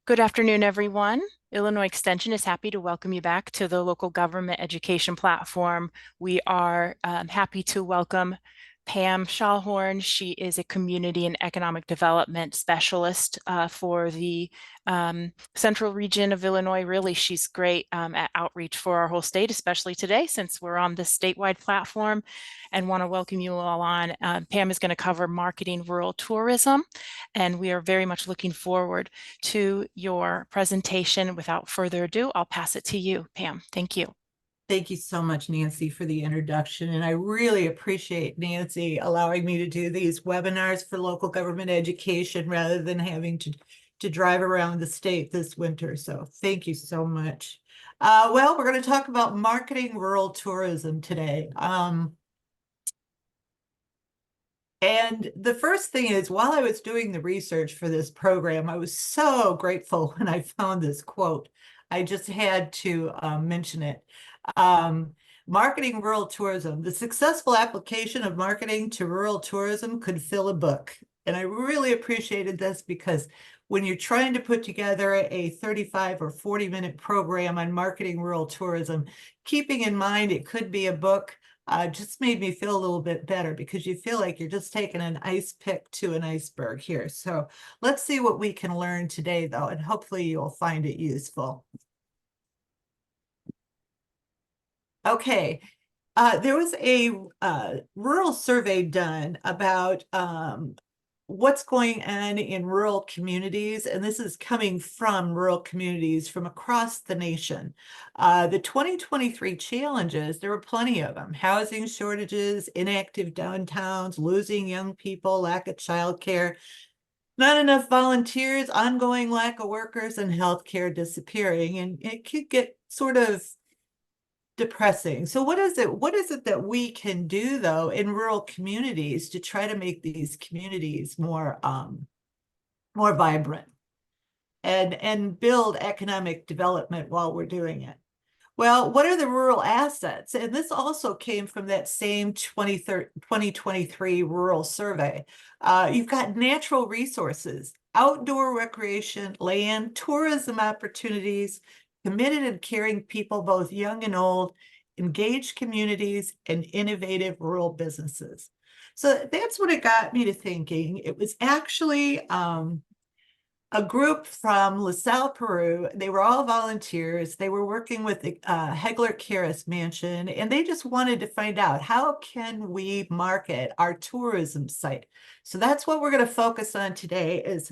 Good afternoon, everyone. Illinois Extension is happy to welcome you back to the local government education platform. We are happy to welcome Pam Schallhorn. She is a community and economic development specialist for the central region of Illinois. Really, she's great at outreach for our whole state, especially today since we're on this statewide platform, and want to welcome you all on. Pam is going to cover marketing rural tourism, and we are very much looking forward to your presentation. Without further ado, I'll pass it to you, Pam. Thank you. Thank you so much, Nancy, for the introduction. And I really appreciate Nancy allowing me to do these webinars for local government education rather than having to drive around the state this winter. So thank you so much. Well, we're going to talk about marketing rural tourism today. And the first thing is, while I was doing the research for this program, I was so grateful when I found this quote. I just had to mention it. Marketing rural tourism. The successful application of marketing to rural tourism could fill a book. And I really appreciated this because when you're trying to put together a 35 or 40-minute program on marketing rural tourism, keeping in mind it could be a book, just made me feel a little bit better because you feel like you're just taking an ice pick to an iceberg here. So let's see what we can learn today, though, and hopefully you'll find it useful. Okay, there was a rural survey done about what's going on in rural communities, and this is coming from rural communities from across the nation. The 2023 challenges, there were plenty of them: housing shortages, inactive downtowns, losing young people, lack of childcare, not enough volunteers, ongoing lack of workers, and healthcare disappearing. And it could get sort of depressing. So what is it that we can do, though, in rural communities to try to make these communities more vibrant and build economic development while we're doing it? Well, what are the rural assets? And this also came from that same 2023 rural survey. You've got natural resources, outdoor recreation, land, tourism opportunities, committed and caring people, both young and old, engaged communities, and innovative rural businesses. So that's what it got me to thinking. It was actually a group from LaSalle, Peru. They were all volunteers. They were working with the Hegler Karras Mansion, and they just wanted to find out, how can we market our tourism site? So that's what we're going to focus on today, is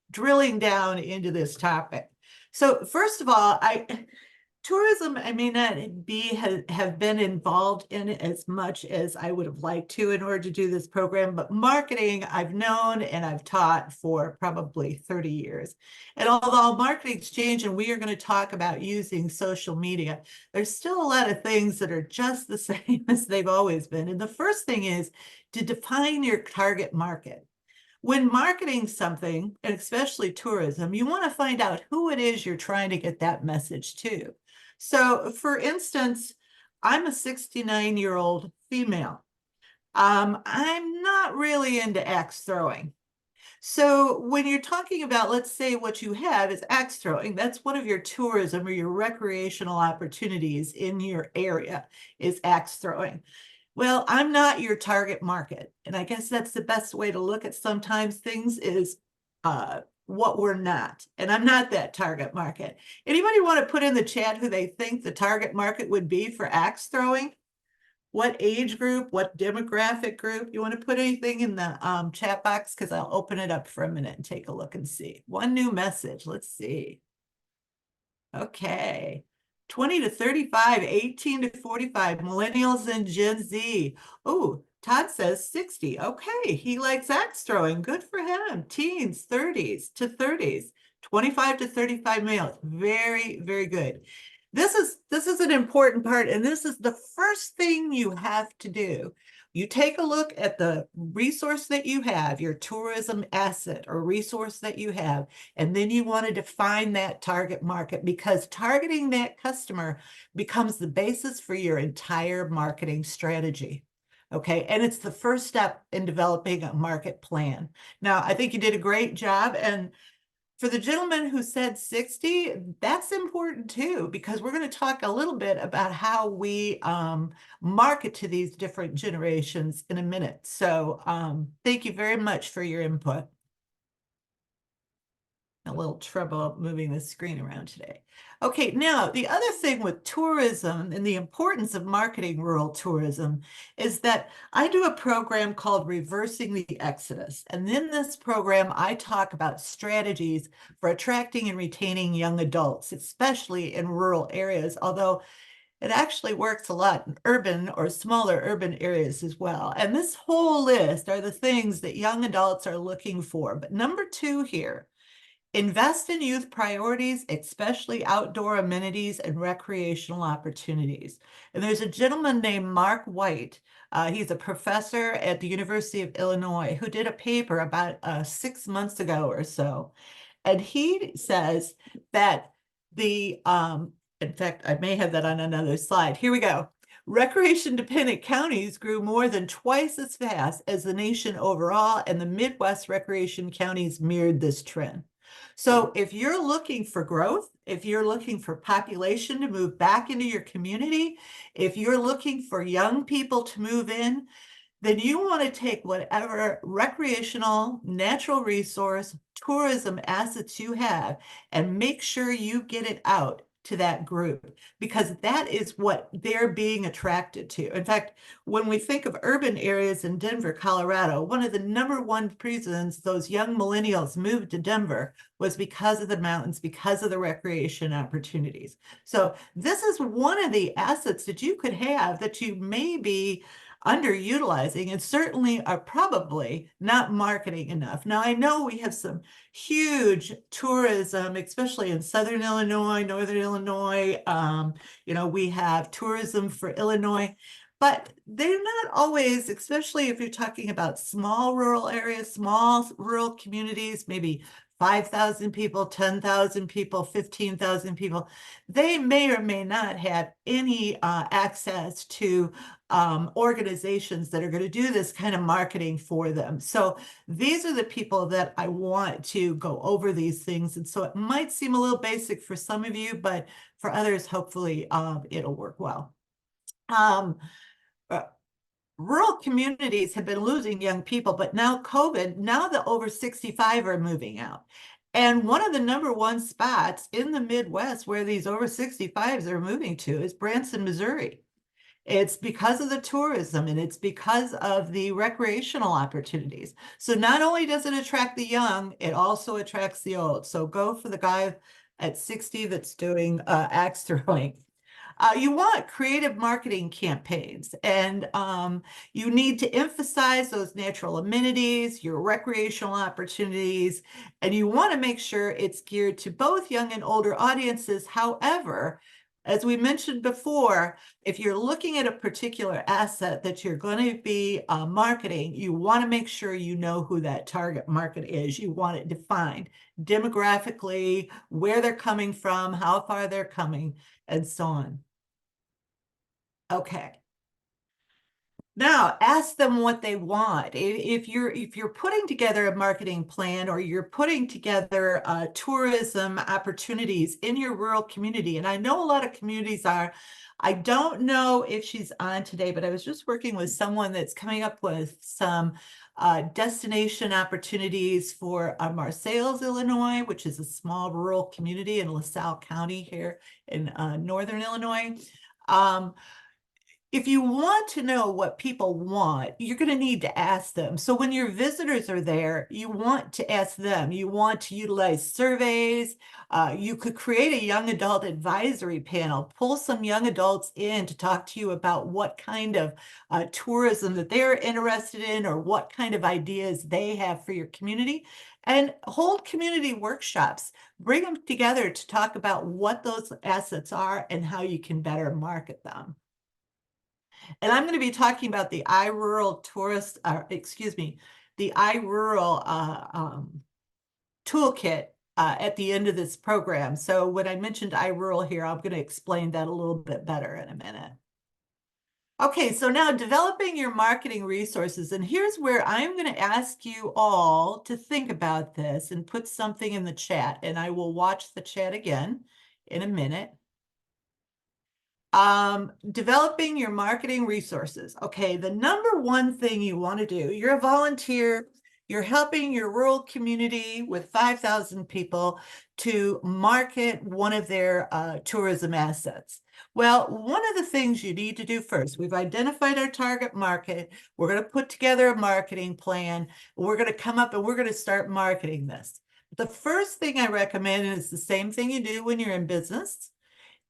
drilling down into this topic. So first of all, tourism, I may not have been involved in it as much as I would have liked to in order to do this program, but marketing I've known and I've taught for probably 30 years. And although marketing's changed and we are going to talk about using social media, there's still a lot of things that are just the same as they've always been. And the first thing is to define your target market. When marketing something, and especially tourism, you want to find out who it is you're trying to get that message to. So, for instance, I'm a 69-year-old female. I'm not really into axe throwing. So when you're talking about, let's say what you have is axe throwing, that's one of your tourism or your recreational opportunities in your area, is axe throwing. Well, I'm not your target market. And I guess that's the best way to look at sometimes things, is what we're not. And I'm not that target market. Anybody want to put in the chat who they think the target market would be for axe throwing? What age group, what demographic group? You want to put anything in the chat box? Because I'll open it up for a minute and take a look and see. One new message. Let's see. Okay. 20 to 35, 18 to 45, millennials and Gen Z. Oh, Todd says 60. Okay, he likes axe throwing. Good for him. Teens, 30s to 30s, 25 to 35 males. Very, very good. This is an important part, and this is the first thing you have to do. You take a look at the resource that you have, your tourism asset or resource that you have, and then you want to define that target market, because targeting that customer becomes the basis for your entire marketing strategy. Okay, and it's the first step in developing a market plan. Now, I think you did a great job, and For the gentleman who said 60, that's important too, because we're going to talk a little bit about how we market to these different generations in a minute. So thank you very much for your input. A little trouble moving the screen around today. Okay, now the other thing with tourism and the importance of marketing rural tourism is that I do a program called Reversing the Exodus. And in this program, I talk about strategies for attracting and retaining young adults, especially in rural areas, although it actually works a lot in urban or smaller urban areas as well. And this whole list are the things that young adults are looking for. But number 2 here, invest in youth priorities, especially outdoor amenities and recreational opportunities. And there's a gentleman named Mark White. He's a professor at the University of Illinois who did a paper about 6 months ago or so. And he says that in fact, I may have that on another slide. Here we go. Recreation-dependent counties grew more than twice as fast as the nation overall, and the Midwest recreation counties mirrored this trend. So if you're looking for growth, if you're looking for population to move back into your community, if you're looking for young people to move in, then you want to take whatever recreational, natural resource, tourism assets you have and make sure you get it out to that group, because that is what they're being attracted to. In fact, when we think of urban areas in Denver, Colorado, one of the #1 reasons those young millennials moved to Denver was because of the mountains, because of the recreation opportunities. So this is one of the assets that you could have that you may be underutilizing and certainly are probably not marketing enough. Now, I know we have some huge tourism, especially in Southern Illinois, Northern Illinois. We have tourism for Illinois, but they're not always, especially if you're talking about small rural areas, small rural communities, maybe 5,000 people, 10,000 people, 15,000 people, they may or may not have any access to organizations that are going to do this kind of marketing for them. So these are the people that I want to go over these things. And so it might seem a little basic for some of you, but for others, hopefully it'll work well. Rural communities have been losing young people, but now COVID, now the over 65 are moving out. And one of the #1 spots in the Midwest where these over 65s are moving to is Branson, Missouri. It's because of the tourism and it's because of the recreational opportunities. So not only does it attract the young, it also attracts the old. So go for the guy at 60 that's doing axe throwing. You want creative marketing campaigns, and you need to emphasize those natural amenities, your recreational opportunities, and you want to make sure it's geared to both young and older audiences. However, as we mentioned before, if you're looking at a particular asset that you're going to be marketing, you want to make sure you know who that target market is. You want it defined demographically, where they're coming from, how far they're coming, and so on. Okay. Now ask them what they want. If you're putting together a marketing plan or you're putting together tourism opportunities in your rural community, and I know a lot of communities are, I don't know if she's on today, but I was just working with someone that's coming up with some destination opportunities for Marseilles, Illinois, which is a small rural community in LaSalle County here in Northern Illinois. If you want to know what people want, you're going to need to ask them. So when your visitors are there, you want to ask them. You want to utilize surveys. You could create a young adult advisory panel, pull some young adults in to talk to you about what kind of tourism that they're interested in or what kind of ideas they have for your community. And hold community workshops. Bring them together to talk about what those assets are and how you can better market them. And I'm going to be talking about the I-Rural the I-Rural Toolkit at the end of this program. So when I mentioned I-Rural here, I'm going to explain that a little bit better in a minute. Okay, so now developing your marketing resources. And here's where I'm going to ask you all to think about this and put something in the chat. And I will watch the chat again in a minute. Developing your marketing resources. Okay, the number one thing you want to do, you're a volunteer, you're helping your rural community with 5,000 people to market one of their tourism assets. Well, one of the things you need to do first, we've identified our target market. We're going to put together a marketing plan. We're going to come up and we're going to start marketing this. The first thing I recommend is the same thing you do when you're in business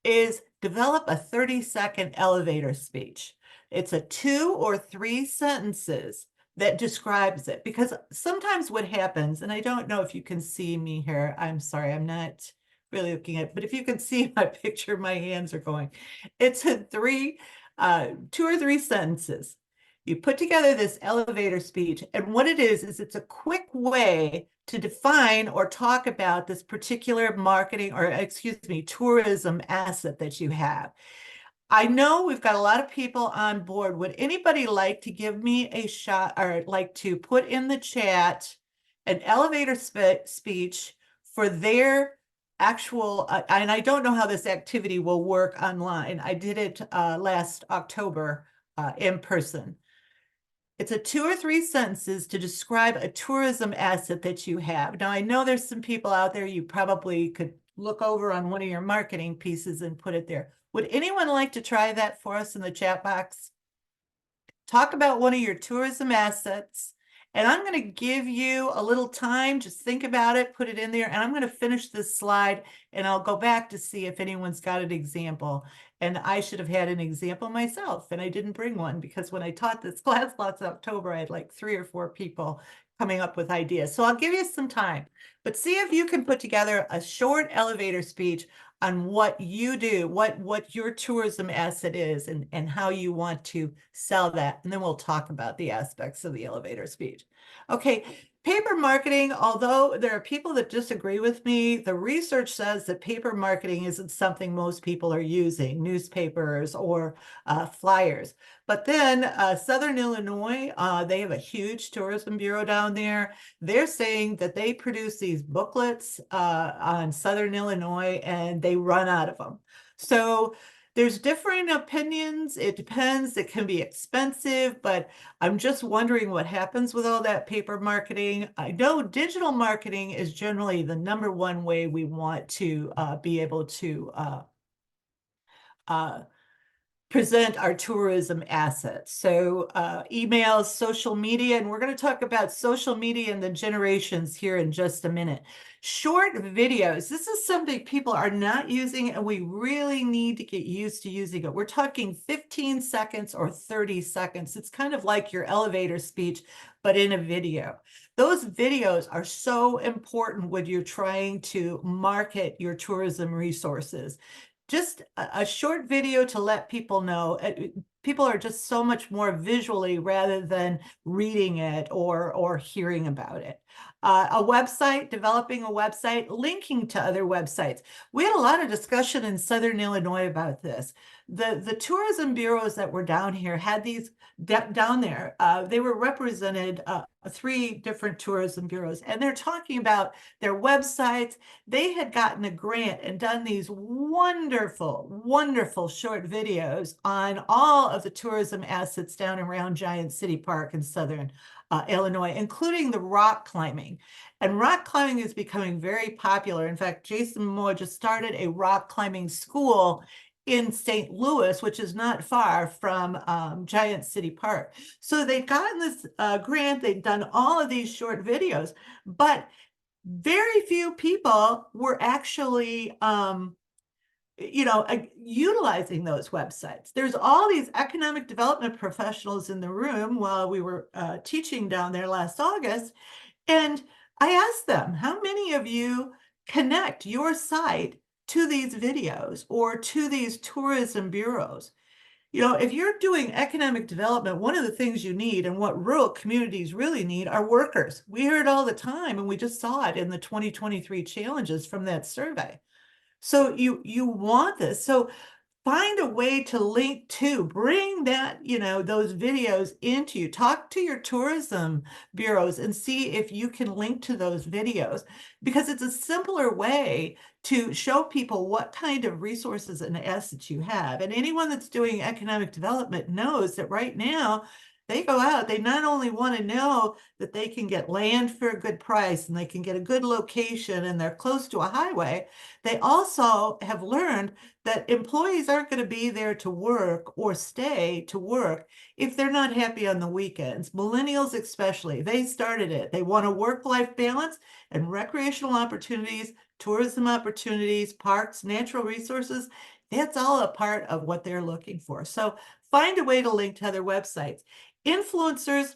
is develop a 30-second elevator speech. It's a 2 or 3 sentences that describes it. Because sometimes what happens, and I don't know if you can see me here, I'm sorry, I'm not really looking at, but if you can see my picture, my hands are going. It's a 2 or 3 sentences. You put together this elevator speech, and what it is it's a quick way to define or talk about this particular marketing or, excuse me, tourism asset that you have. I know we've got a lot of people on board. Would anybody like to give me a shot or like to put in the chat an elevator speech for their actual, and I don't know how this activity will work online. I did it last October in person. It's a 2 or 3 sentences to describe a tourism asset that you have. Now, I know there's some people out there you probably could look over on one of your marketing pieces and put it there. Would anyone like to try that for us in the chat box? Talk about one of your tourism assets. And I'm going to give you a little time. Just think about it, put it in there. And I'm going to finish this slide and I'll go back to see if anyone's got an example. And I should have had an example myself, and I didn't bring one because when I taught this class last October, I had like 3 or 4 people coming up with ideas. So I'll give you some time, but see if you can put together a short elevator speech on what you do, what your tourism asset is, and how you want to sell that. And then we'll talk about the aspects of the elevator speech. Okay, paper marketing, although there are people that disagree with me, the research says that paper marketing isn't something most people are using, newspapers or flyers. But then Southern Illinois, they have a huge tourism bureau down there. They're saying that they produce these booklets on Southern Illinois and they run out of them. So there's differing opinions. It depends. It can be expensive, but I'm just wondering what happens with all that paper marketing. I know digital marketing is generally the number one way we want to be able to uh, present our tourism assets. So emails, social media, and we're going to talk about social media and the generations here in just a minute. Short videos. This is something people are not using, and we really need to get used to using it. We're talking 15 seconds or 30 seconds. It's kind of like your elevator speech, but in a video. Those videos are so important when you're trying to market your tourism resources. Just a short video to let people know. People are just so much more visually rather than reading it or hearing about it. A website, developing a website, linking to other websites. We had a lot of discussion in Southern Illinois about this. The tourism bureaus that were down here had these down there. They were represented 3 different tourism bureaus, and they're talking about their websites. They had gotten a grant and done these wonderful, wonderful short videos on all of the tourism assets down around Giant City Park in Southern Illinois, including the rock climbing. And rock climbing is becoming very popular. In fact, Jason Moore just started a rock climbing school in St. Louis, which is not far from Giant City Park. So they've gotten this grant. They've done all of these short videos, but very few people were actually utilizing those websites. There's all these economic development professionals in the room while we were teaching down there last August. And I asked them, how many of you connect your site to these videos or to these tourism bureaus? If you're doing economic development, one of the things you need and what rural communities really need are workers. We hear it all the time, and we just saw it in the 2023 challenges from that survey. So you want this. So find a way to link to, bring that, those videos into you. Talk to your tourism bureaus and see if you can link to those videos, because it's a simpler way to show people what kind of resources and assets you have. And anyone that's doing economic development knows that right now they go out, they not only want to know that they can get land for a good price and they can get a good location and they're close to a highway, they also have learned that employees aren't going to be there to work or stay to work if they're not happy on the weekends. Millennials especially, they started it. They want a work-life balance and recreational opportunities, tourism opportunities, parks, natural resources. That's all a part of what they're looking for. So find a way to link to other websites. Influencers,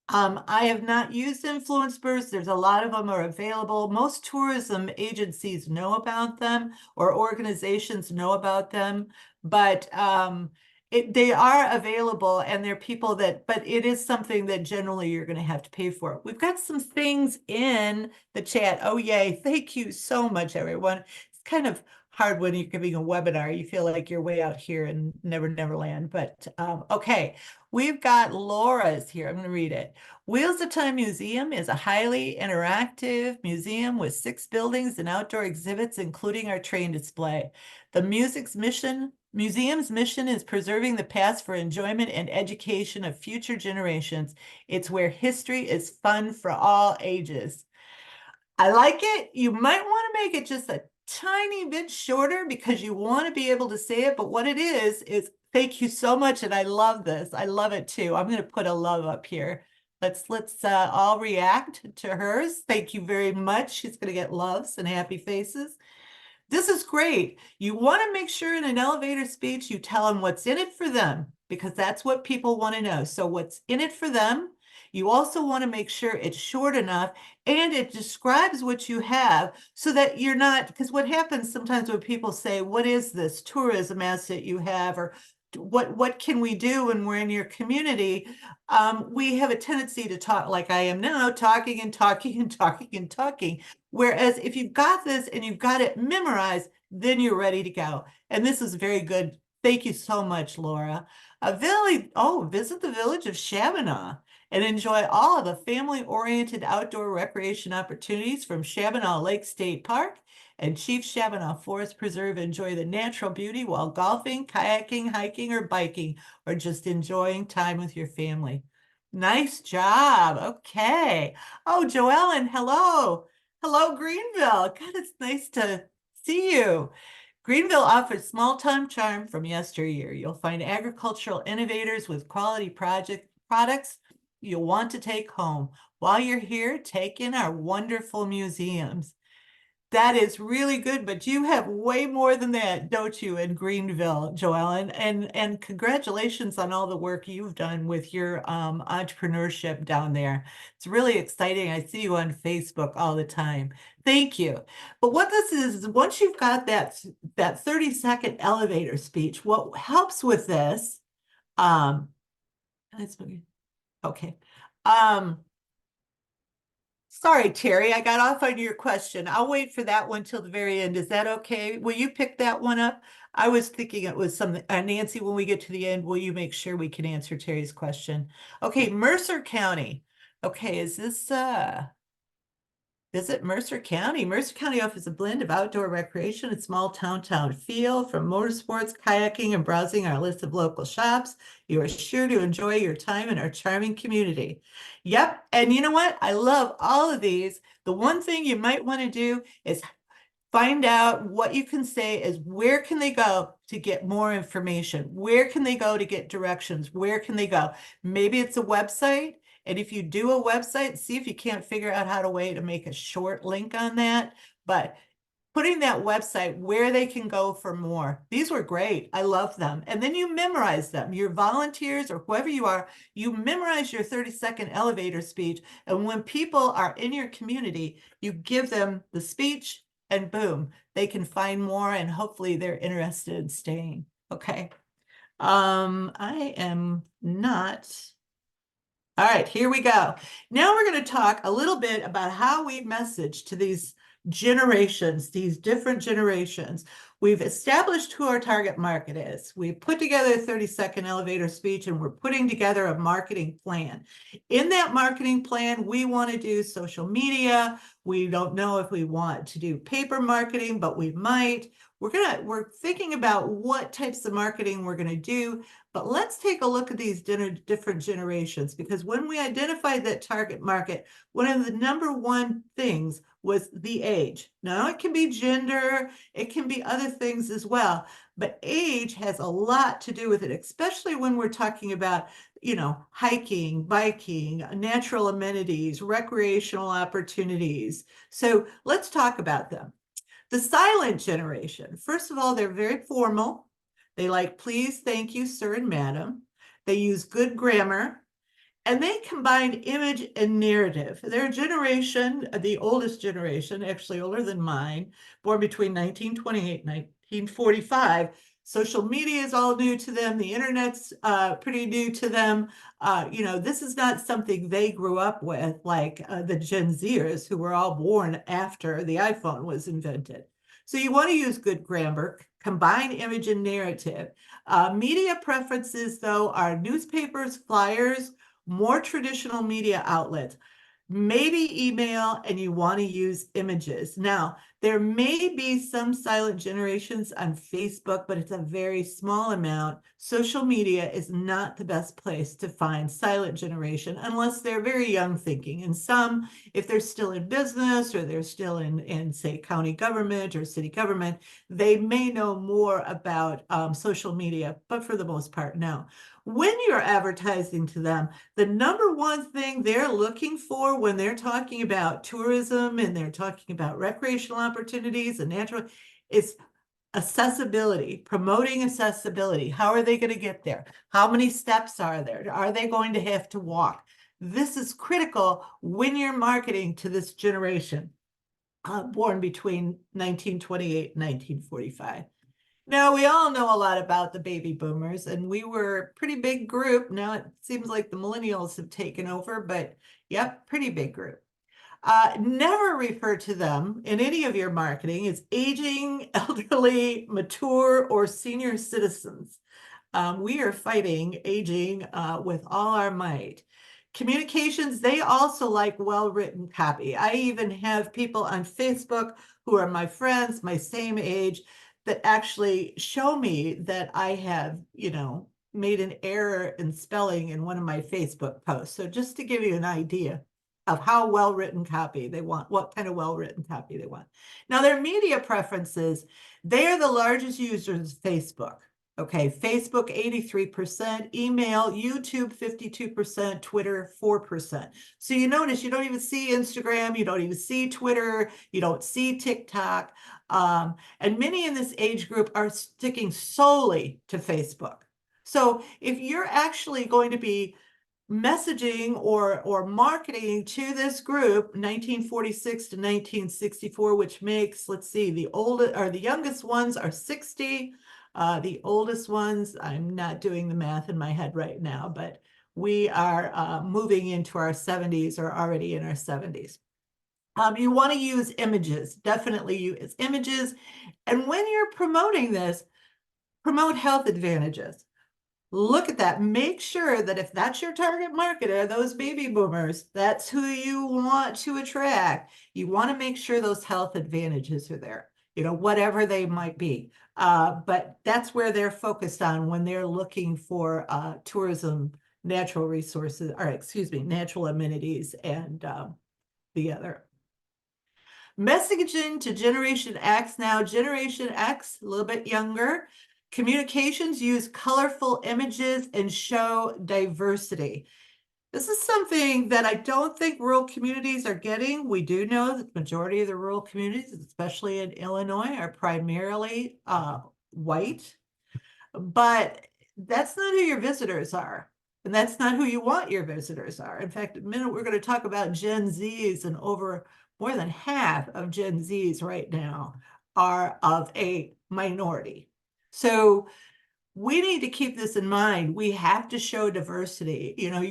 I have not used influencers. There's a lot of them are available. Most tourism agencies know about them, or organizations know about them, but they are available, and they're people but it is something that generally you're going to have to pay for. We've got some things in the chat. Oh, yay. Thank you so much, everyone. It's kind of hard when you're giving a webinar. You feel like you're way out here in Never Land, but okay. We've got Laura's here. I'm going to read it. Wheels of Time Museum is a highly interactive museum with 6 buildings and outdoor exhibits, including our train display. The museum's mission is preserving the past for enjoyment and education of future generations. It's where history is fun for all ages. I like it. You might want to make it just a tiny bit shorter because you want to be able to say it. But what it is thank you so much. And I love this. I love it too. I'm going to put a love up here. Let's all react to hers. Thank you very much. She's going to get loves and happy faces. This is great. You want to make sure in an elevator speech, you tell them what's in it for them, because that's what people want to know. So what's in it for them? You also want to make sure it's short enough and it describes what you have, so that you're not, because what happens sometimes when people say, what is this tourism asset you have? Or what can we do when we're in your community? We have a tendency to talk like I am now, talking and talking and talking and talking. Whereas if you've got this and you've got it memorized, then you're ready to go. And this is very good. Thank you so much, Laura. Visit the village of Shabana and enjoy all of the family-oriented outdoor recreation opportunities from Shabana Lake State Park and Chief Shabana Forest Preserve. Enjoy the natural beauty while golfing, kayaking, hiking, or biking, or just enjoying time with your family. Nice job. Okay. Oh, Joellen, hello. Hello, Greenville. God, it's nice to see you. Greenville offers small-time charm from yesteryear. You'll find agricultural innovators with quality products you'll want to take home. While you're here, take in our wonderful museums. That is really good, but you have way more than that, don't you, in Greenville, Joellen? And congratulations on all the work you've done with your entrepreneurship down there. It's really exciting. I see you on Facebook all the time. Thank you. But what this is once you've got that 30-second elevator speech, what helps with this, okay. Sorry, Terry, I got off on your question. I'll wait for that one till the very end. Is that okay? Will you pick that one up? I was thinking it was something, Nancy, when we get to the end, will you make sure we can answer Terry's question? Okay, Mercer County. Okay, is this, visit Mercer County. Mercer County offers a blend of outdoor recreation and small town feel. From motorsports, kayaking, and browsing our list of local shops, you are sure to enjoy your time in our charming community. Yep, and you know what? I love all of these. The one thing you might want to do is find out what you can say is, where can they go to get more information? Where can they go to get directions? Where can they go? Maybe it's a website. And if you do a website, see if you can't figure out how to make a short link on that. But putting that website where they can go for more. These were great. I love them. And then you memorize them. Your volunteers or whoever you are, you memorize your 30-second elevator speech. And when people are in your community, you give them the speech and boom, they can find more and hopefully they're interested in staying. Okay. I am not. All right, here we go. Now we're going to talk a little bit about how we message to these generations, these different generations. We've established who our target market is. We've put together a 30-second elevator speech, and we're putting together a marketing plan. In that marketing plan, we want to do social media. We don't know if we want to do paper marketing, but we might. We're thinking about what types of marketing we're going to do, but let's take a look at these different generations, because when we identified that target market, one of the number one things was the age. Now, it can be gender, it can be other things as well, but age has a lot to do with it, especially when we're talking about, hiking, biking, natural amenities, recreational opportunities. So let's talk about them. The silent generation, first of all, they're very formal. They like please, thank you, sir, and madam. They use good grammar, and they combine image and narrative. Their generation, the oldest generation, actually older than mine, born between 1928 and 1945. Social media is all new to them. The internet's pretty new to them. This is not something they grew up with, like the Gen Zers, who were all born after the iPhone was invented. So you want to use good grammar, combine image and narrative. Media preferences, though, are newspapers, flyers, more traditional media outlets, maybe email, and you want to use images. Now, there may be some silent generations on Facebook, but it's a very small amount. Social media is not the best place to find silent generation unless they're very young thinking. And some, if they're still in business or they're still in say, county government or city government, they may know more about social media, but for the most part, no. When you're advertising to them, the number one thing they're looking for when they're talking about tourism and they're talking about recreational opportunities and natural is accessibility, promoting accessibility. How are they going to get there? How many steps are there? Are they going to have to walk? This is critical when you're marketing to this generation, born between 1928 and 1945. Now, we all know a lot about the baby boomers, and we were a pretty big group. Now it seems like the millennials have taken over, but yep, pretty big group. Never refer to them in any of your marketing as aging, elderly, mature, or senior citizens. We are fighting aging with all our might. Communications, they also like well-written copy. I even have people on Facebook who are my friends, my same age, that actually show me that I have, made an error in spelling in one of my Facebook posts. So just to give you an idea of how well-written copy they want, what kind of well-written copy they want. Now, their media preferences, they are the largest users of Facebook. Okay, Facebook 83%, email, YouTube 52%, Twitter 4%. So you notice you don't even see Instagram, you don't even see Twitter, you don't see TikTok. And many in this age group are sticking solely to Facebook. So if you're actually going to be messaging or marketing to this group, 1946 to 1964, which makes, let's see, the youngest ones are 60. The oldest ones, I'm not doing the math in my head right now, but we are moving into our 70s or already in our 70s. You want to use images, definitely use images. And when you're promoting this, promote health advantages. Look at that. Make sure that if that's your target market, are those baby boomers, that's who you want to attract. You want to make sure those health advantages are there, whatever they might be. But that's where they're focused on when they're looking for tourism, natural resources, or excuse me, natural amenities and the other. Messaging to Generation X now. Generation X, a little bit younger. Communications use colorful images and show diversity. This is something that I don't think rural communities are getting. We do know that the majority of the rural communities, especially in Illinois, are primarily white, but that's not who your visitors are. And that's not who you want your visitors are. In fact, in a minute, we're going to talk about Gen Zs, and over more than half of Gen Zs right now are of a minority. So we need to keep this in mind. We have to show diversity. You know,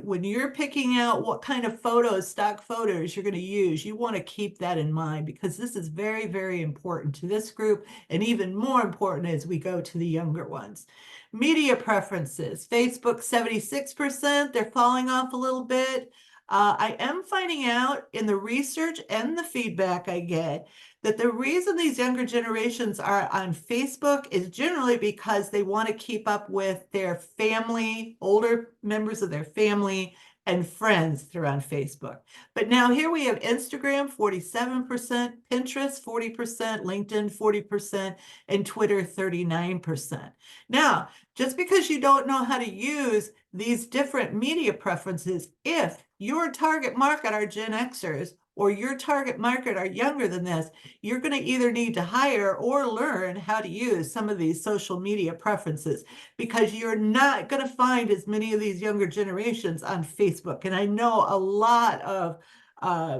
when you're picking out what kind of photos, stock photos you're going to use, you want to keep that in mind because this is very, very important to this group and even more important as we go to the younger ones. Media preferences, Facebook 76%, they're falling off a little bit. I am finding out in the research and the feedback I get that the reason these younger generations are on Facebook is generally because they want to keep up with their family, older members of their family, and friends through on Facebook. But now here we have Instagram, 47%, Pinterest, 40%, LinkedIn, 40%, and Twitter, 39%. Now, just because you don't know how to use these different media preferences, if your target market are Gen Xers or your target market are younger than this, you're going to either need to hire or learn how to use some of these social media preferences because you're not going to find as many of these younger generations on Facebook. And I know a lot of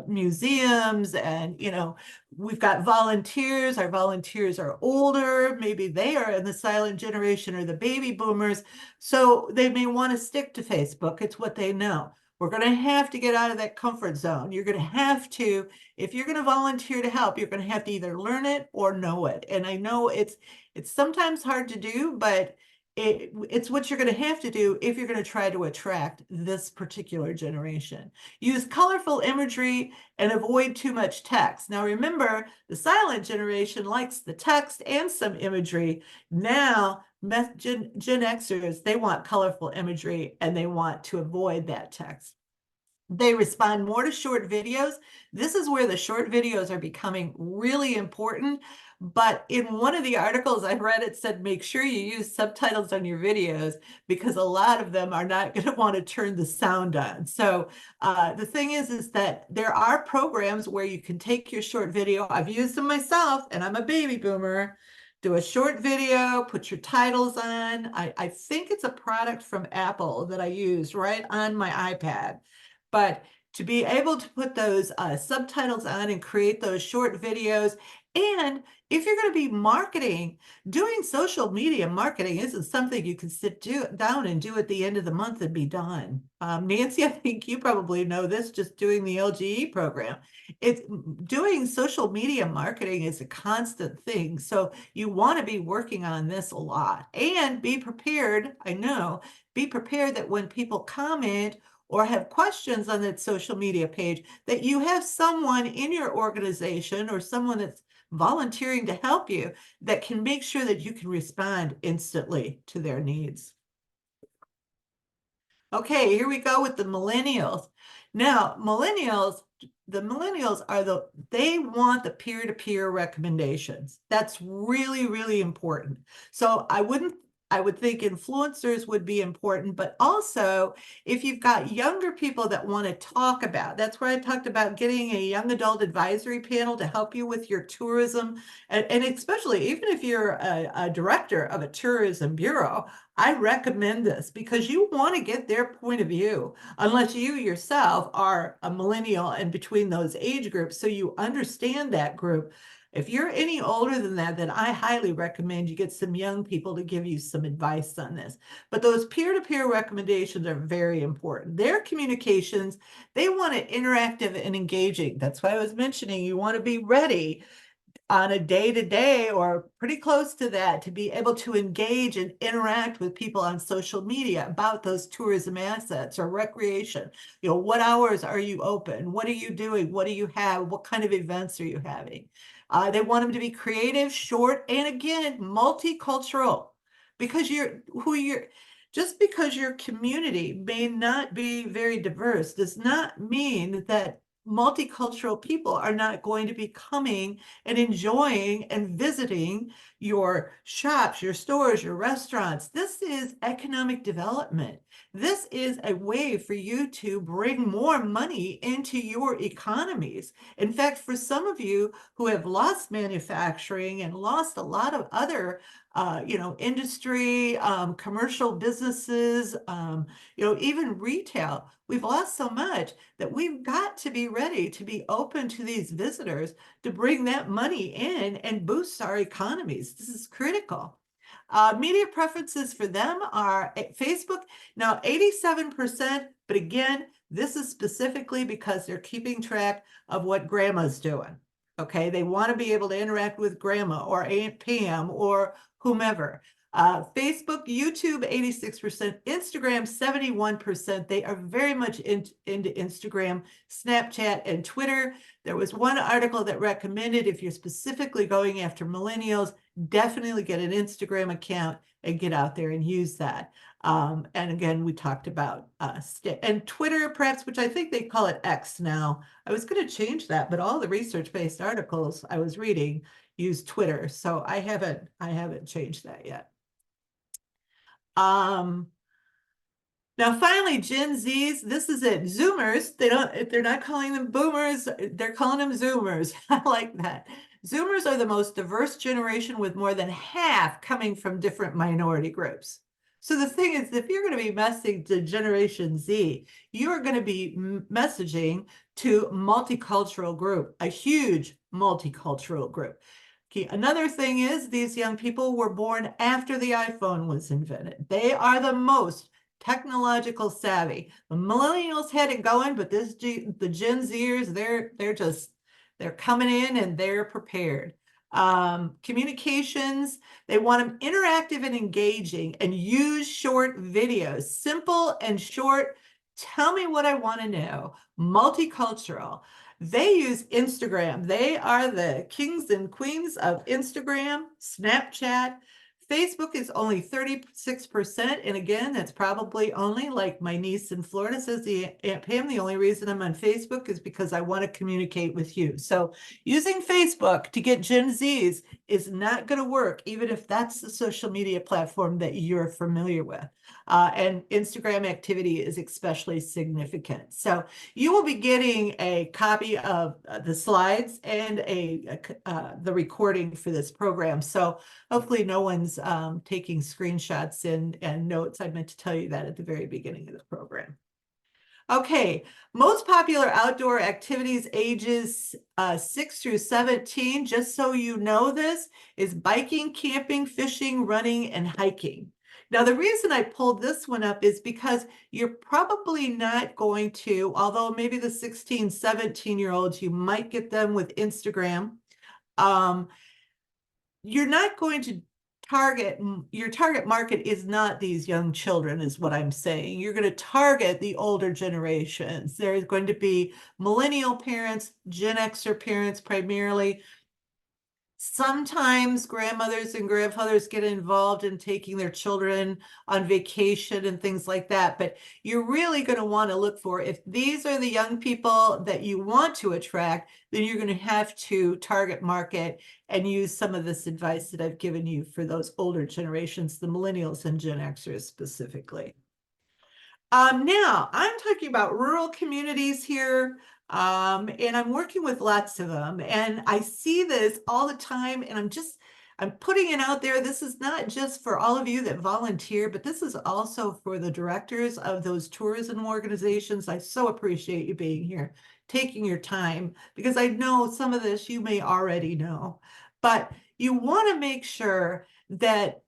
museums and, you know, we've got volunteers. Our volunteers are older. Maybe they are in the silent generation or the baby boomers. So they may want to stick to Facebook. It's what they know. We're going to have to get out of that comfort zone. You're going to have to, if you're going to volunteer to help, you're going to have to either learn it or know it. And I know it's sometimes hard to do, but it's what you're going to have to do if you're going to try to attract this particular generation. Use colorful imagery and avoid too much text. Now, remember, the silent generation likes the text and some imagery. Now, Gen Xers, they want colorful imagery and they want to avoid that text. They respond more to short videos. This is where the short videos are becoming really important. But in one of the articles I read, it said, make sure you use subtitles on your videos because a lot of them are not going to want to turn the sound on. So the thing is that there are programs where you can take your short video. I've used them myself and I'm a baby boomer. Do a short video, put your titles on. I think it's a product from Apple that I used right on my iPad. But to be able to put those subtitles on and create those short videos, and if you're going to be marketing, doing social media marketing isn't something you can sit down and do at the end of the month and be done. Nancy, I think you probably know this just doing the LGE program. It's doing social media marketing is a constant thing. So you want to be working on this a lot and be prepared. I know, be prepared that when people comment or have questions on that social media page, that you have someone in your organization or someone that's volunteering to help you that can make sure that you can respond instantly to their needs. Okay, here we go with the millennials. Now, the millennials are they want the peer-to-peer recommendations. That's really, really important. So I would think influencers would be important, but also if you've got younger people that want to talk about, that's where I talked about getting a young adult advisory panel to help you with your tourism. And especially even if you're a director of a tourism bureau, I recommend this because you want to get their point of view, unless you yourself are a millennial and between those age groups, so you understand that group. If you're any older than that, then I highly recommend you get some young people to give you some advice on this. But those peer-to-peer recommendations are very important. Their communications, they want it interactive and engaging. That's why I was mentioning you want to be ready on a day-to-day or pretty close to that to be able to engage and interact with people on social media about those tourism assets or recreation. You know, what hours are you open? What are you doing? What do you have? What kind of events are you having? They want them to be creative, short, and again, multicultural because just because your community may not be very diverse does not mean that multicultural people are not going to be coming and enjoying and visiting your shops, your stores, your restaurants. This is economic development. This is a way for you to bring more money into your economies. In fact, for some of you who have lost manufacturing and lost a lot of other industry, commercial businesses, even retail. We've lost so much that we've got to be ready to be open to these visitors to bring that money in and boost our economies. This is critical. Media preferences for them are Facebook, now 87%, but again, this is specifically because they're keeping track of what grandma's doing. Okay, they want to be able to interact with grandma or Aunt Pam or whomever. Facebook, YouTube, 86%, Instagram, 71%. They are very much into Instagram, Snapchat, and Twitter. There was one article that recommended if you're specifically going after millennials, definitely get an Instagram account and get out there and use that. And again, we talked about and Twitter, perhaps, which I think they call it X now. I was going to change that, but all the research-based articles I was reading use Twitter, so I haven't changed that yet. Now, finally, Gen Zs, this is it. Zoomers, they're not calling them boomers, they're calling them Zoomers. I like that. Zoomers are the most diverse generation with more than half coming from different minority groups. So the thing is, if you're going to be messaging to Generation Z, you are going to be messaging to multicultural group, a huge multicultural group. Okay, another thing is these young people were born after the iPhone was invented. They are the most technological savvy. The millennials had it going, but the Gen Zers, they're coming in and they're prepared. Communications, they want them interactive and engaging and use short videos, simple and short. Tell me what I want to know. Multicultural. They use Instagram. They are the kings and queens of Instagram, Snapchat. Facebook is only 36%. And again, that's probably only, like my niece in Florida says, Aunt Pam, the only reason I'm on Facebook is because I want to communicate with you. So using Facebook to get Gen Zs is not going to work, even if that's the social media platform that you're familiar with. And Instagram activity is especially significant. So you will be getting a copy of the slides and the recording for this program. So hopefully no one's taking screenshots and notes. I meant to tell you that at the very beginning of the program. Okay, most popular outdoor activities ages 6 through 17, just so you know this, is biking, camping, fishing, running, and hiking. Now, the reason I pulled this one up is because you're probably not going to, although maybe the 16, 17-year-olds, you might get them with Instagram. You're not going to your target market is not these young children, is what I'm saying. You're going to target the older generations. There's going to be millennial parents, Gen Xer parents primarily. Sometimes grandmothers and grandfathers get involved in taking their children on vacation and things like that. But you're really going to want to look for, if these are the young people that you want to attract, then you're going to have to target market and use some of this advice that I've given you for those older generations, the millennials and Gen Xers specifically. Now, I'm talking about rural communities here, and I'm working with lots of them, and I see this all the time, and I'm putting it out there. This is not just for all of you that volunteer, but this is also for the directors of those tourism organizations. I so appreciate you being here, taking your time, because I know some of this you may already know, but you want to make sure that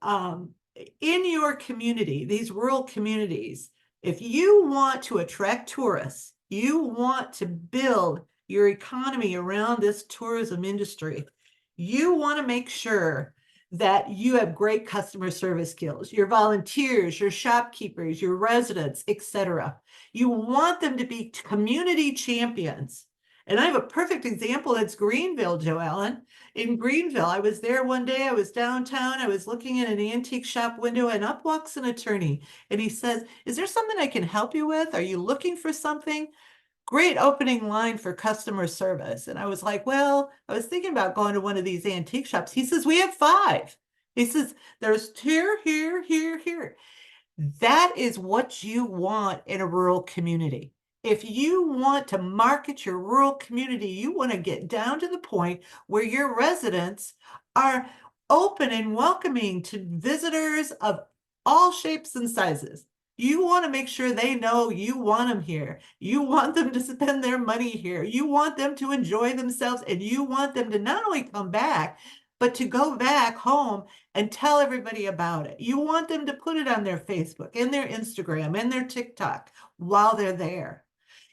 in your community, these rural communities, if you want to attract tourists, you want to build your economy around this tourism industry, you want to make sure that you have great customer service skills, your volunteers, your shopkeepers, your residents, etc. You want them to be community champions. And I have a perfect example. It's Greenville, Joellen. In Greenville, I was there one day. I was downtown. I was looking in an antique shop window, and up walks an attorney. And he says, "Is there something I can help you with? Are you looking for something?" Great opening line for customer service. And I was like, well, I was thinking about going to one of these antique shops. He says, "We have 5. He says, "There's here, here, here, here." That is what you want in a rural community. If you want to market your rural community, you want to get down to the point where your residents are open and welcoming to visitors of all shapes and sizes. You want to make sure they know you want them here. You want them to spend their money here. You want them to enjoy themselves, and you want them to not only come back, but to go back home and tell everybody about it. You want them to put it on their Facebook and their Instagram and their TikTok while they're there.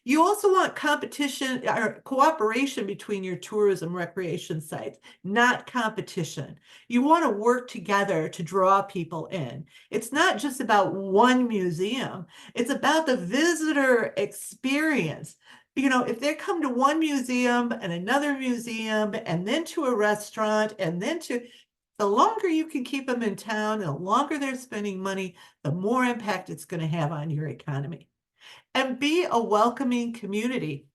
You also want competition or cooperation between your tourism recreation sites, not competition. You want to work together to draw people in. It's not just about one museum, it's about the visitor experience. If they come to one museum and another museum and then to a restaurant and then to the longer you can keep them in town, the longer they're spending money, the more impact it's going to have on your economy. And be a welcoming community.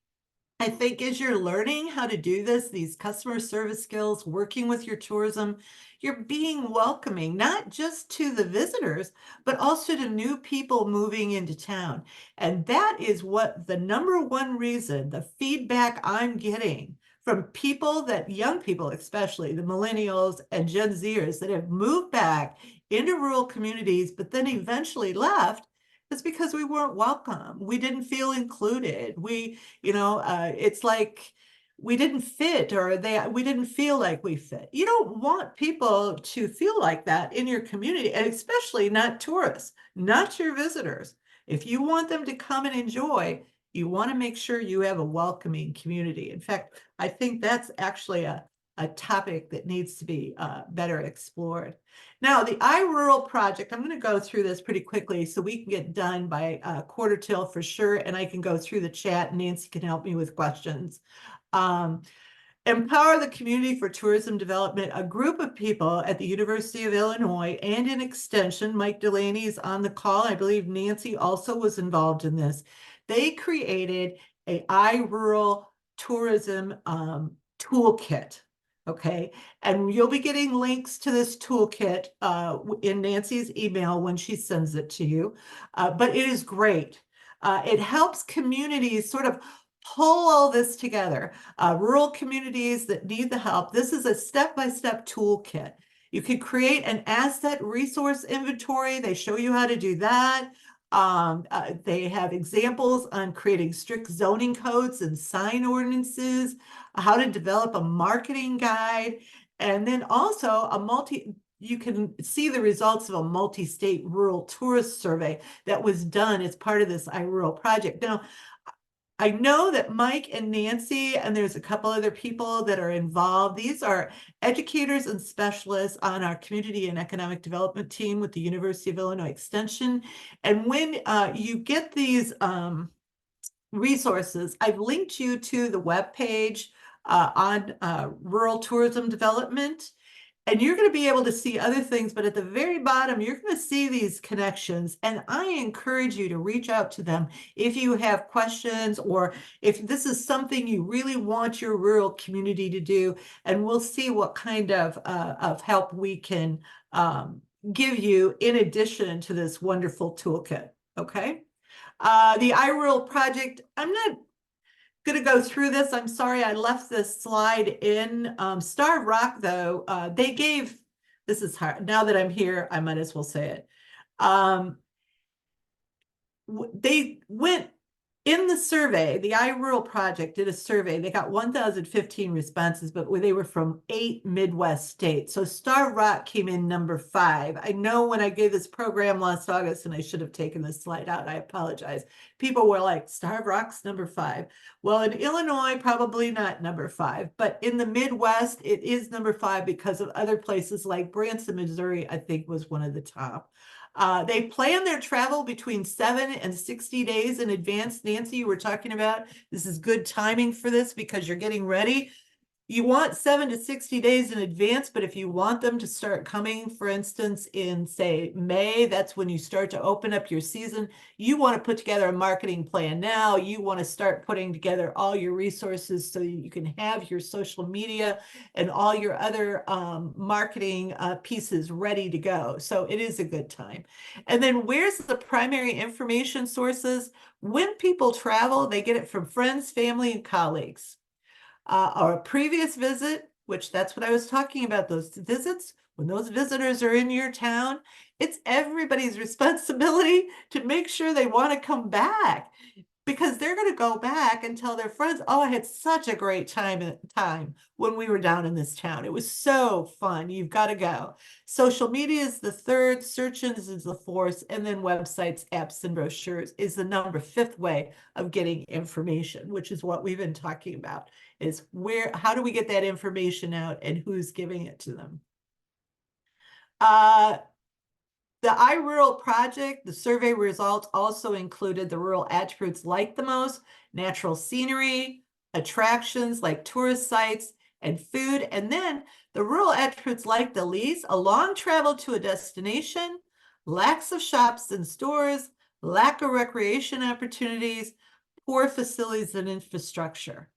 I think as you're learning how to do this, these customer service skills, working with your tourism, you're being welcoming, not just to the visitors, but also to new people moving into town. And that is what the number one reason, the feedback I'm getting from people that, young people, especially the millennials and Gen Zers that have moved back into rural communities, but then eventually left, is because we weren't welcome. We didn't feel included. It's like we didn't fit, or we didn't feel like we fit. You don't want people to feel like that in your community, and especially not tourists, not your visitors. If you want them to come and enjoy, you want to make sure you have a welcoming community. In fact, I think that's actually a topic that needs to be better explored. Now, the I-Rural project, I'm going to go through this pretty quickly so we can get done by quarter till for sure, and I can go through the chat. Nancy can help me with questions. Empower the community for tourism development. A group of people at the University of Illinois and in Extension, Mike Delaney is on the call. I believe Nancy also was involved in this. They created a I-Rural tourism toolkit. Okay, and you'll be getting links to this toolkit in Nancy's email when she sends it to you. But it is great. It helps communities sort of pull all this together. Rural communities that need the help. This is a step-by-step toolkit. You can create an asset resource inventory. They show you how to do that. They have examples on creating strict zoning codes and sign ordinances, how to develop a marketing guide, and then also you can see the results of a multi-state rural tourist survey that was done as part of this I-Rural project. Now, I know that Mike and Nancy, and there's a couple other people that are involved. These are educators and specialists on our community and economic development team with the University of Illinois Extension. And when you get these resources, I've linked you to the webpage on rural tourism development. And you're going to be able to see other things, but at the very bottom, you're going to see these connections. And I encourage you to reach out to them if you have questions, or if this is something you really want your rural community to do. And we'll see what kind of help we can give you in addition to this wonderful toolkit. Okay. The I-Rural project, I'm not going to go through this. I'm sorry I left this slide in. Starved Rock, though, they gave, this is hard. Now that I'm here, I might as well say it. They went in the survey, the I-Rural project did a survey. They got 1,015 responses, but they were from 8 Midwest states. So Starved Rock came in number 5. I know when I gave this program last August, and I should have taken this slide out, I apologize. People were like, Starved Rock's number 5. Well, in Illinois, probably not number 5, but in the Midwest, it is number 5 because of other places like Branson, Missouri, I think was one of the top. They plan their travel between 7 and 60 days in advance. Nancy, you were talking about, this is good timing for this because you're getting ready. You want 7 to 60 days in advance, but if you want them to start coming, for instance, in say May, that's when you start to open up your season. You want to put together a marketing plan now. You want to start putting together all your resources so you can have your social media and all your other marketing pieces ready to go. So it is a good time. And then where's the primary information sources? When people travel, they get it from friends, family, and colleagues. Or a previous visit, which that's what I was talking about, those visits, when those visitors are in your town, it's everybody's responsibility to make sure they want to come back. because they're going to go back and tell their friends, oh, I had such a great time when we were down in this town. It was so fun. You've got to go. Social media is the third, search engines is the fourth, and then websites, apps, and brochures is the fifth way of getting information, which is what we've been talking about, is how do we get that information out and who's giving it to them? The I-Rural project, the survey results also included the rural attributes liked the most, natural scenery, attractions like tourist sites, and food. And then the rural attributes liked the least, a long travel to a destination, lacks of shops and stores, lack of recreation opportunities, poor facilities and infrastructure.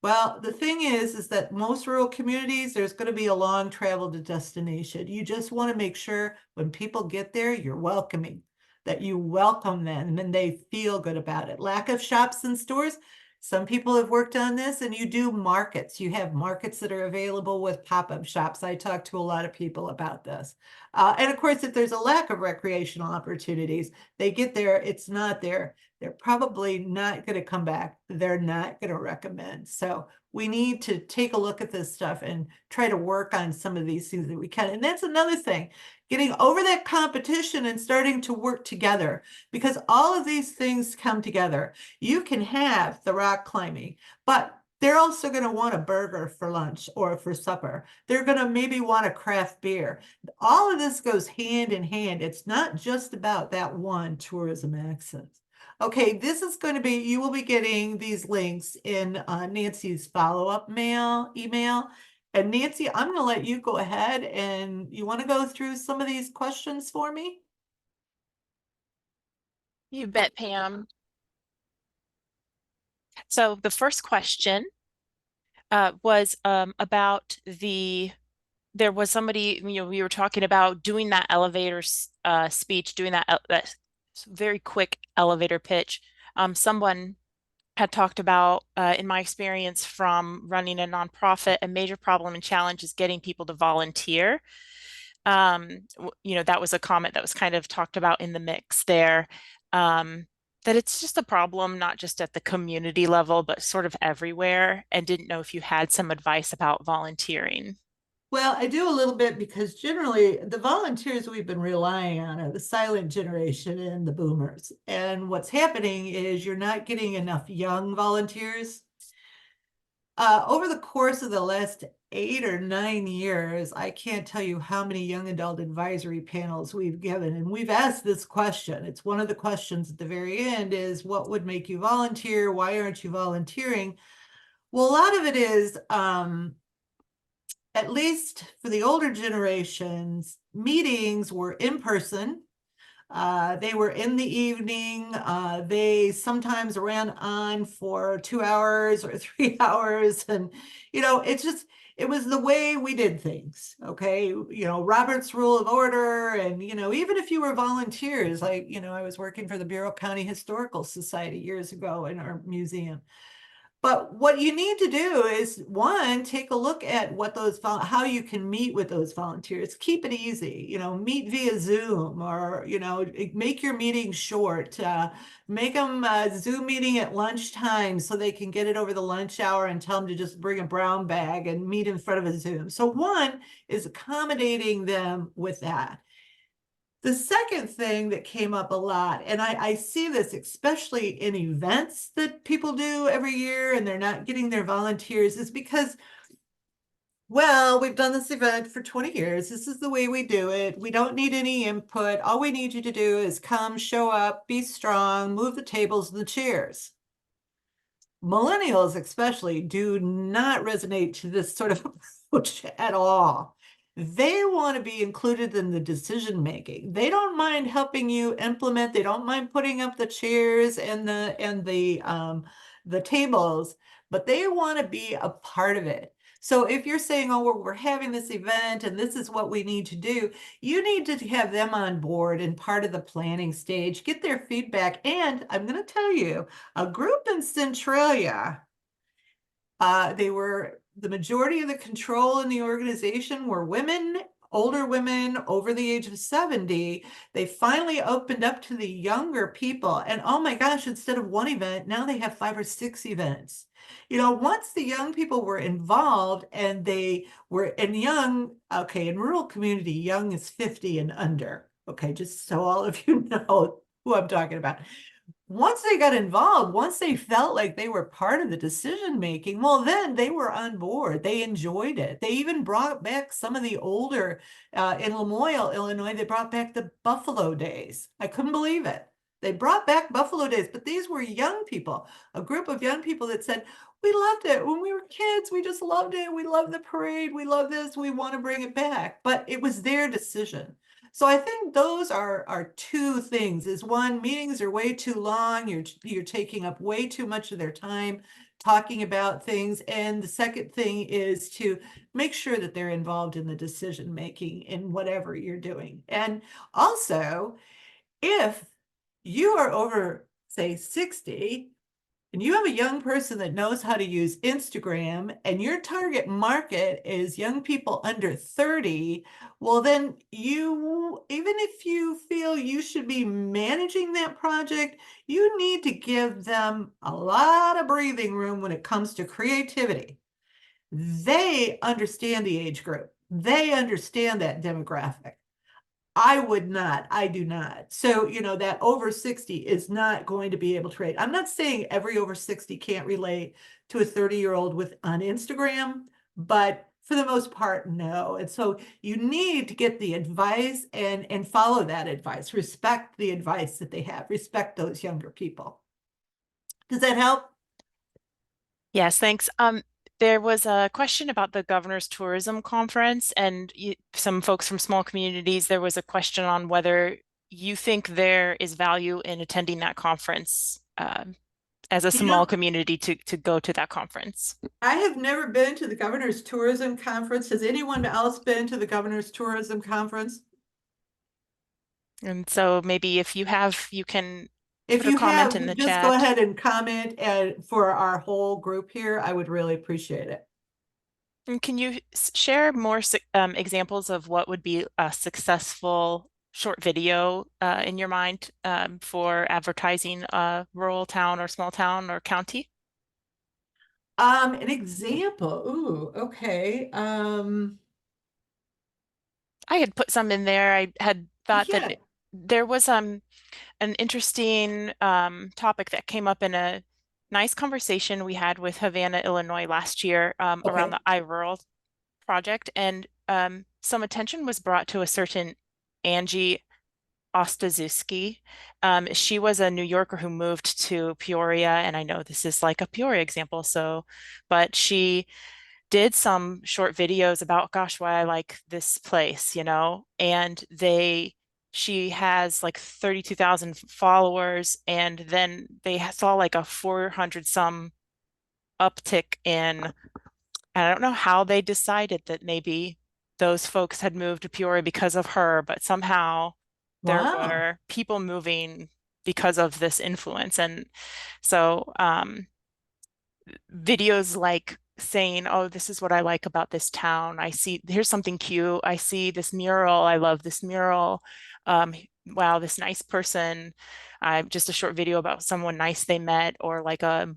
Well, the thing is that most rural communities, there's going to be a long travel to destination. You just want to make sure when people get there, you're welcoming, that you welcome them and they feel good about it. Lack of shops and stores. Some people have worked on this, and you do markets. You have markets that are available with pop-up shops. I talk to a lot of people about this. And of course, if there's a lack of recreational opportunities, they get there, it's not there. They're probably not going to come back. They're not going to recommend. So we need to take a look at this stuff and try to work on some of these things that we can. And that's another thing, getting over that competition and starting to work together, because all of these things come together. You can have the rock climbing, but they're also going to want a burger for lunch or for supper. They're going to maybe want a craft beer. All of this goes hand in hand. It's not just about that one tourism access. Okay, this is going to be, you will be getting these links in Nancy's follow-up email. And Nancy, I'm going to let you go ahead, and you want to go through some of these questions for me? You bet, Pam. So the first question was about there was somebody, we were talking about doing that elevator speech, doing that very quick elevator pitch. Someone had talked about, in my experience from running a nonprofit, a major problem and challenge is getting people to volunteer. That was a comment that was kind of talked about in the mix there. That it's just a problem, not just at the community level, but sort of everywhere, and didn't know if you had some advice about volunteering. Well, I do a little bit, because generally the volunteers we've been relying on are the silent generation and the boomers. And what's happening is you're not getting enough young volunteers. Over the course of the last 8 or 9 years, I can't tell you how many young adult advisory panels we've given. And we've asked this question. It's one of the questions at the very end is, what would make you volunteer? Why aren't you volunteering? Well, a lot of it is, at least for the older generations, meetings were in person. They were in the evening. They sometimes ran on for 2 hours or 3 hours. And, it was the way we did things. Okay. Robert's Rule of Order. And, even if you were volunteers, like, I was working for the Bureau County Historical Society years ago in our museum. But what you need to do is, one, take a look at how you can meet with those volunteers. Keep it easy, meet via Zoom, or, make your meetings short. Make them a Zoom meeting at lunchtime so they can get it over the lunch hour, and tell them to just bring a brown bag and meet in front of a Zoom. So one is accommodating them with that. The second thing that came up a lot, and I see this especially in events that people do every year and they're not getting their volunteers, is because, well, we've done this event for 20 years. This is the way we do it. We don't need any input. All we need you to do is come, show up, be strong, move the tables and the chairs. Millennials especially do not resonate to this sort of approach at all. They want to be included in the decision making. They don't mind helping you implement. They don't mind putting up the chairs and the tables, but they want to be a part of it. So if you're saying, oh, we're having this event and this is what we need to do, you need to have them on board and part of the planning stage, get their feedback. And I'm going to tell you, a group in Centralia, the majority of the control in the organization were women older women over the age of 70. They finally opened up to the younger people. And oh my gosh, instead of one event, now they have 5 or 6 events. Once the young people were involved and they were in young, okay, in rural community, young is 50 and under. Okay, just so all of you know who I'm talking about. Once they got involved, once they felt like they were part of the decision making, well, then they were on board. They enjoyed it. They even brought back some of the older, in Lamoille, Illinois, they brought back the Buffalo Days. I couldn't believe it. They brought back Buffalo Days, but these were young people, a group of young people that said, we loved it when we were kids. We just loved it. We love the parade. We love this. We want to bring it back. But it was their decision. So I think those are two things. Is one, meetings are way too long. You're taking up way too much of their time talking about things. And the second thing is to make sure that they're involved in the decision making in whatever you're doing. And also, if you are over, say, 60, and you have a young person that knows how to use Instagram and your target market is young people under 30, well, then even if you feel you should be managing that project, you need to give them a lot of breathing room when it comes to creativity. They understand the age group. They understand that demographic. I would not. I do not. So, that over 60 is not going to be able to relate. I'm not saying every over 60 can't relate to a 30-year-old on Instagram, but for the most part, no. And so you need to get the advice and follow that advice. Respect the advice that they have. Respect those younger people. Does that help? Yes, thanks. There was a question about the governor's tourism conference, and some folks from small communities. There was a question on whether you think there is value in attending that conference as a You small know, community to go to that conference. I have never been to the governor's tourism conference. Has anyone else been to the governor's tourism conference? And so maybe if you have, you can If put a you comment in have, the just go chat. ahead and comment for our whole group here. I would really appreciate it. And can you share more examples of what would be a successful short video in your mind for advertising a rural town or small town or county? An example. Ooh, okay. I had put some in there. I had thought that Yeah, there was an interesting topic that came up in a nice conversation we had with Havana, Illinois last year around okay. the I-Rural project, and some attention was brought to a certain Angie Ostazuski. She was a New Yorker who moved to Peoria, and I know this is like a Peoria example, so, but she did some short videos about, gosh, why I like this place, and she has like 32,000 followers, and then they saw like a 400 some uptick in, I don't know how they decided that maybe those folks had moved to Peoria because of her, but somehow there Wow. were people moving because of this influence. And so videos like saying, oh, this is what I like about this town. I see, here's something cute. I see this mural. I love this mural. Wow, this nice person. Just a short video about someone nice they met, or like a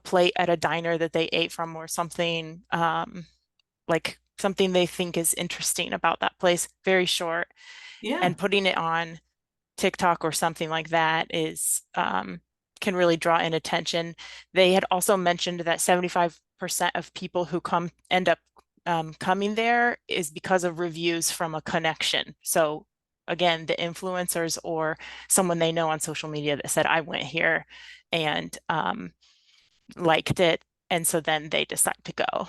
plate at a diner that they ate from, or something like something they think is interesting about that place, very short, Yeah. and putting it on TikTok or something like that is can really draw in attention. They had also mentioned that 75% of people who end up coming there is because of reviews from a connection. So again, the influencers or someone they know on social media that said, I went here and liked it. And so then they decide to go.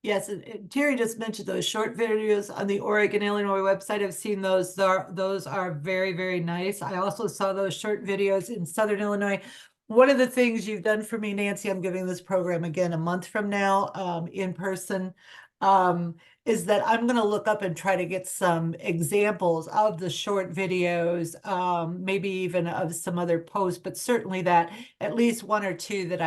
Yes, and Terry just mentioned those short videos on the Oregon, Illinois website. I've seen those. Those are very, very nice. I also saw those short videos in Southern Illinois. One of the things you've done for me, Nancy, I'm giving this program again a month from now, in person, is that I'm going to look up and try to get some examples of the short videos, maybe even of some other posts, but certainly that at least one or two that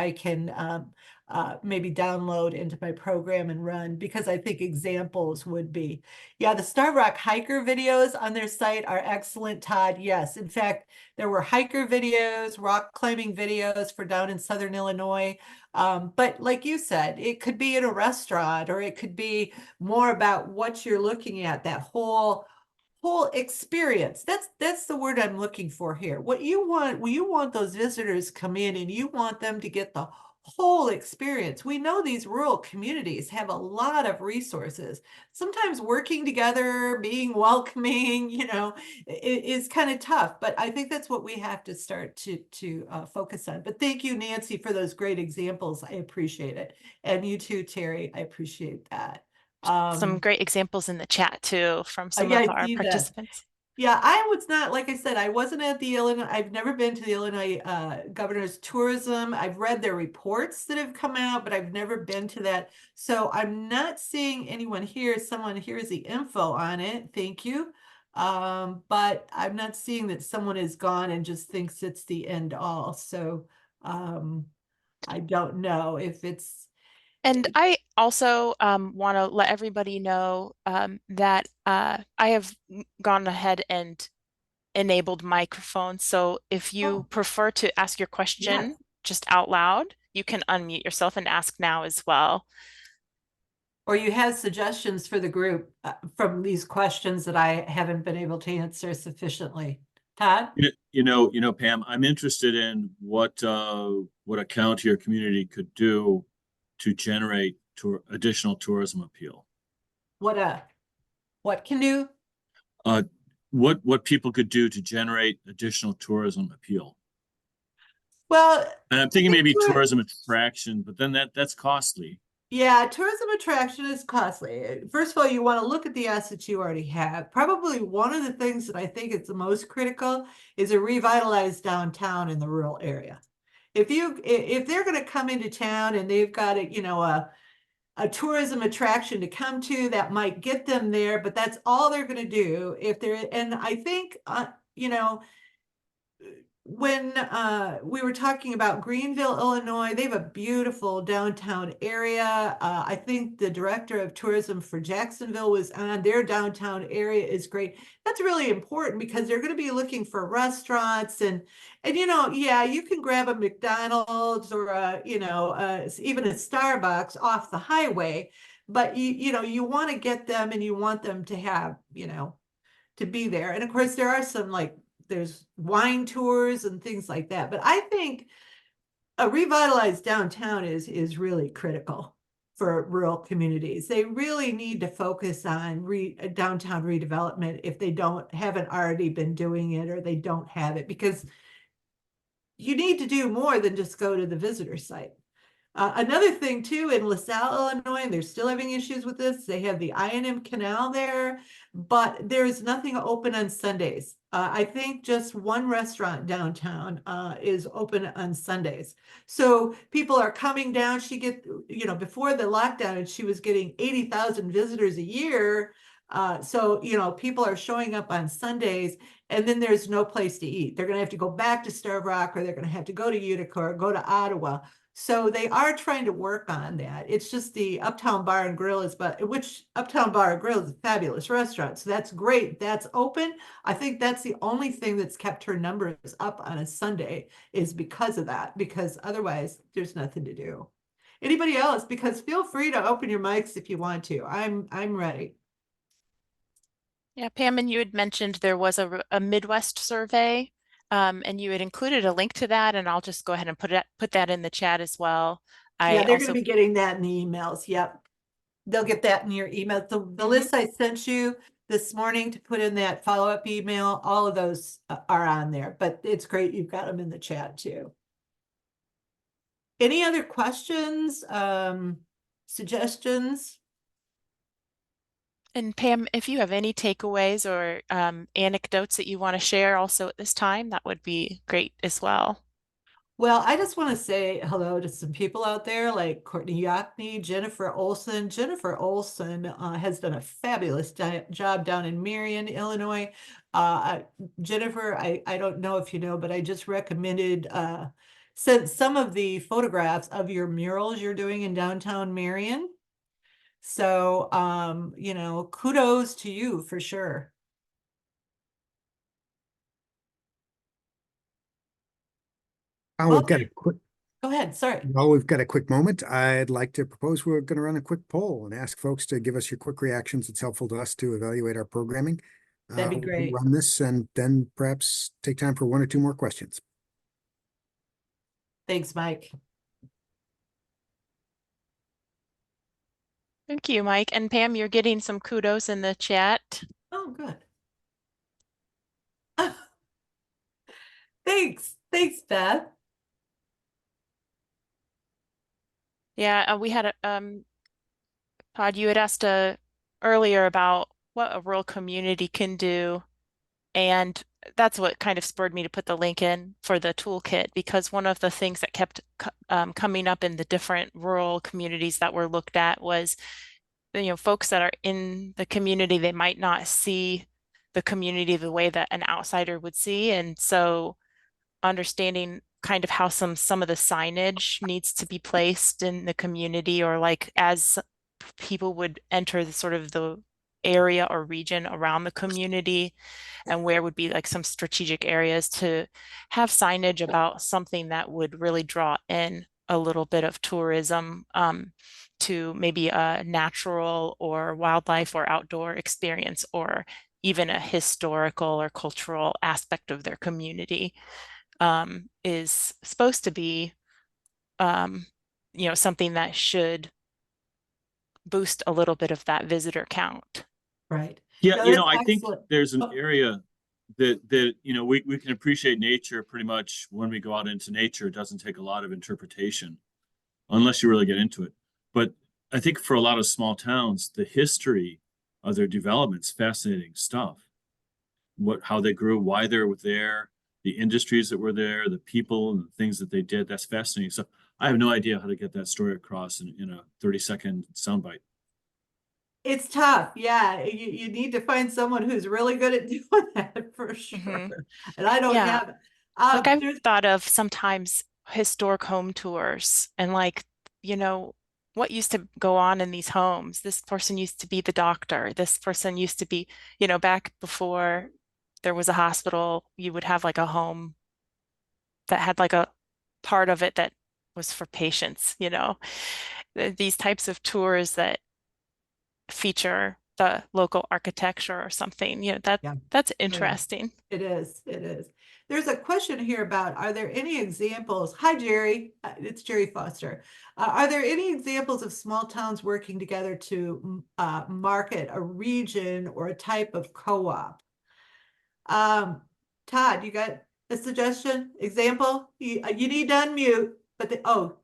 maybe download into my program and run, because I think examples would be. Yeah, the Star Rock hiker videos on their site are excellent, Todd. Yes, in fact, there were hiker videos, rock climbing videos for down in Southern Illinois. But like you said, it could be in a restaurant, or it could be more about what you're looking at, that whole experience. That's the word I'm looking for here. What you want, when you want those visitors come in and you want them to get the whole experience. We know these rural communities have a lot of resources. Sometimes working together, being welcoming, is kind of tough, but I think that's what we have to start to focus on. But thank you, Nancy, for those great examples. I appreciate it. And you too, Terry. I appreciate that. Some great examples in the chat too from some Yeah, of I our see that. participants. Yeah, I was not, like I said, I wasn't at the Illinois, I've never been to the Illinois Governor's Tourism. I've read their reports that have come out, but I've never been to that. So I'm not seeing anyone here. Someone here's the info on it. Thank you. But I'm not seeing that someone is gone and just thinks it's the end all. So I don't know if it's And I also want to let everybody know that I have gone ahead and enabled microphones. So if you oh, prefer to ask your yes. question just out loud, you can unmute yourself and ask now as well. Or you have suggestions for the group from these questions that I haven't been able to answer sufficiently. Todd? Pam, I'm interested in what a county or community could do to generate additional tourism appeal. What can do? Uh, what people could do to generate additional tourism appeal. Well, And I'm I thinking think maybe tourism attraction, but then that's costly. yeah, tourism attraction is costly. First of all, you want to look at the assets you already have. Probably one of the things that I think is the most critical is a revitalized downtown in the rural area. If they're going to come into town and they've got a tourism attraction to come to, that might get them there, but that's all they're going to do if they're, and I think when we were talking about Greenville, Illinois, they have a beautiful downtown area. I think the director of tourism for Jacksonville was on. Their downtown area is great. That's really important because they're going to be looking for restaurants and yeah, you can grab a McDonald's or even a Starbucks off the highway, but you want to get them and you want them to have to be there. And of course, there are some there's wine tours and things like that. But I think a revitalized downtown is really critical for rural communities. They really need to focus on downtown redevelopment if they haven't already been doing it, or they don't have it, because you need to do more than just go to the visitor site. Another thing too, in LaSalle, Illinois, and they're still having issues with this. They have the I&M Canal there, but there's nothing open on Sundays. I think just one restaurant downtown is open on Sundays. So people are coming down. Before the lockdown, and she was getting 80,000 visitors a year. So people are showing up on Sundays, and then there's no place to eat. They're going to have to go back to Starved Rock, or they're going to have to go to Utica or go to Ottawa. So they are trying to work on that. It's just the Uptown Bar and Grill which Uptown Bar and Grill is a fabulous restaurant. So that's great. That's open. I think that's the only thing that's kept her numbers up on a Sunday, is because of that, because otherwise there's nothing to do. Anybody else? Because feel free to open your mics if you want to. I'm ready. Yeah, Pam, and you had mentioned there was a Midwest survey, and you had included a link to that, and I'll just go ahead and put that in the chat as well. Yeah, I they're going to also be getting that in the emails. Yep. They'll get that in your email. The list I sent you this morning to put in that follow-up email, all of those are on there, but it's great you've got them in the chat too. Any other questions, suggestions? And Pam, if you have any takeaways or anecdotes that you want to share also at this time, that would be great as well. Well, I just want to say hello to some people out there like Courtney Yockney, Jennifer Olson. Jennifer Olson has done a fabulous job down in Marion, Illinois. Jennifer, I don't know if you know, but I just recommended sent some of the photographs of your murals you're doing in downtown Marion. So, you know, kudos to you for sure. We've Well, got a quick, go ahead. Sorry. we've got a quick moment. I'd like to propose we're going to run a quick poll and ask folks to give us your quick reactions. It's helpful to us to evaluate our programming. That'd be We'll great. run this and then perhaps take time for one or two more questions. Thanks, Mike. Thank you, Mike. And Pam, you're getting some kudos in the chat. Oh, good. Thanks. Thanks, Beth. Yeah, we had a Todd, you had asked earlier about what a rural community can do, and that's what kind of spurred me to put the link in for the toolkit, because one of the things that kept coming up in the different rural communities that were looked at was, you know, folks that are in the community, they might not see the community the way that an outsider would see, and so understanding kind of how some of the signage needs to be placed in the community, or like as people would enter the sort of the area or region around the community, and where would be like some strategic areas to have signage about something that would really draw in a little bit of tourism, to maybe a natural or wildlife or outdoor experience, or even a historical or cultural aspect of their community, is supposed to be, you know, something that should boost a little bit of that visitor count. Right. Yeah, No, you that's know, I think excellent. there's an Oh, area that you know, we can appreciate nature pretty much when we go out into nature. It doesn't take a lot of interpretation unless you really get into it. But I think for a lot of small towns, the history of their development's fascinating stuff. How they grew, why they were there, the industries that were there, the people and the things that they did. That's fascinating. So I have no idea how to get that story across in a 30-second soundbite. it's tough. Yeah. You need to find someone who's really good at doing that for Mhm. sure. And I don't Yeah, have it. like I've There's thought of sometimes historic home tours, and like, you know, what used to go on in these homes. This person used to be the doctor. This person used to be, you know, back before there was a hospital, you would have like a home that had like a part of it that was for patients, you know. These types of tours that feature the local architecture or something, you know, yeah. that's Oh, yeah. interesting. It is. It is. There's a question here about, are there any examples? Hi, Jerry. It's Jerry Foster. Are there any examples of small towns working together to market a region or a type of co-op? Todd, you got a suggestion, example? You need to unmute, but oh.